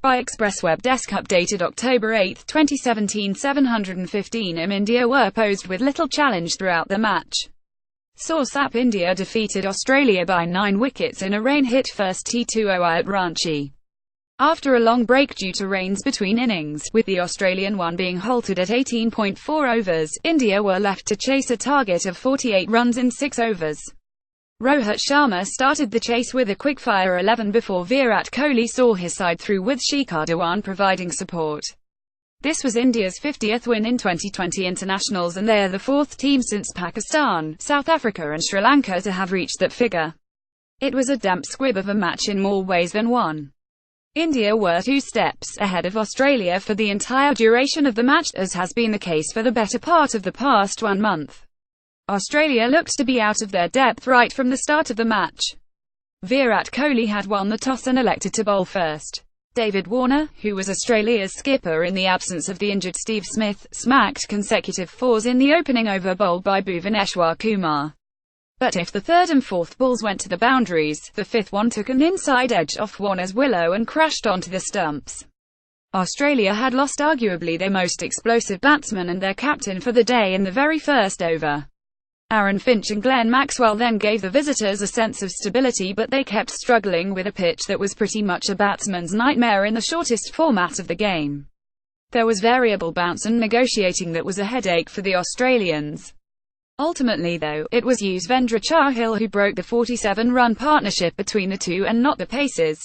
By Express Web Desk updated October 8, 2017 7:15 am. India were posed with little challenge throughout the match. Source app: India defeated Australia by 9 wickets in a rain-hit first t20i at Ranchi. After a long break due to rains between innings, with the Australian one being halted at 18.4 overs, India were left to chase a target of 48 runs in 6 overs. Rohit Sharma started the chase with a quick-fire 11 before Virat Kohli saw his side through with Shikhar Dhawan providing support. This was India's 50th win in 2020 internationals, and they are the 4th team since Pakistan, South Africa and Sri Lanka to have reached that figure. It was a damp squib of a match in more ways than one. India were 2 steps ahead of Australia for the entire duration of the match, as has been the case for the better part of the past 1 month. Australia looked to be out of their depth right from the start of the match. Virat Kohli had won the toss and elected to bowl first. David Warner, who was Australia's skipper in the absence of the injured Steve Smith, smacked consecutive 4s in the opening over bowled by Bhuvaneshwar Kumar. But if the 3rd and 4th balls went to the boundaries, the 5th one took an inside edge off Warner's willow and crashed onto the stumps. Australia had lost arguably their most explosive batsman and their captain for the day in the very first over. Aaron Finch and Glenn Maxwell then gave the visitors a sense of stability, but they kept struggling with a pitch that was pretty much a batsman's nightmare in the shortest format of the game. There was variable bounce and negotiating that was a headache for the Australians. Ultimately though, it was Yuzvendra Chahal who broke the 47-run partnership between the two and not the paces.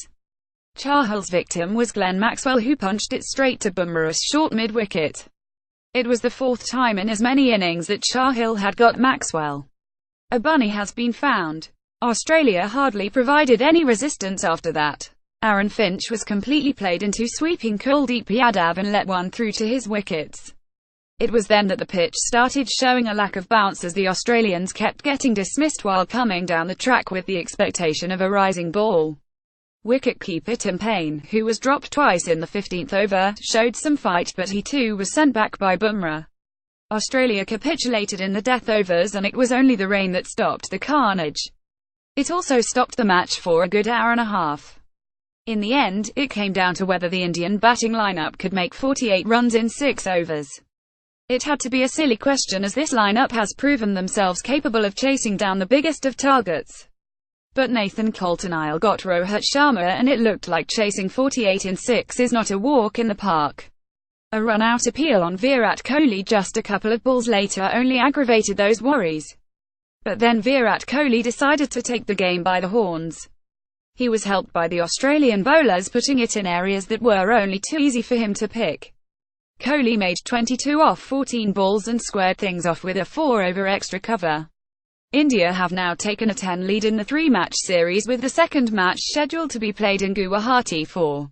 Chahal's victim was Glenn Maxwell, who punched it straight to Bumrah's short mid-wicket. It was the 4th time in as many innings that Chahal had got Maxwell. A bunny has been found. Australia hardly provided any resistance after that. Aaron Finch was completely played into, sweeping Kuldeep Yadav and let one through to his wickets. It was then that the pitch started showing a lack of bounce, as the Australians kept getting dismissed while coming down the track with the expectation of a rising ball. Wicket-keeper Tim Paine, who was dropped twice in the 15th over, showed some fight, but he too was sent back by Bumrah. Australia capitulated in the death overs, and it was only the rain that stopped the carnage. It also stopped the match for a good hour and a half. In the end, it came down to whether the Indian batting lineup could make 48 runs in 6 overs. It had to be a silly question, as this lineup has proven themselves capable of chasing down the biggest of targets. But Nathan Coulter-Nile got Rohit Sharma, and it looked like chasing 48 in 6 is not a walk in the park. A run-out appeal on Virat Kohli just a couple of balls later only aggravated those worries. But then Virat Kohli decided to take the game by the horns. He was helped by the Australian bowlers putting it in areas that were only too easy for him to pick. Kohli made 22 off 14 balls and squared things off with a 4-over extra cover. India have now taken a 10 lead in the 3-match series, with the second match scheduled to be played in Guwahati. For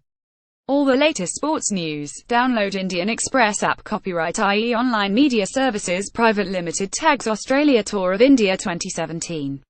all the latest sports news, download Indian Express app. Copyright IE Online Media Services Private Limited. Tags Australia Tour of India 2017.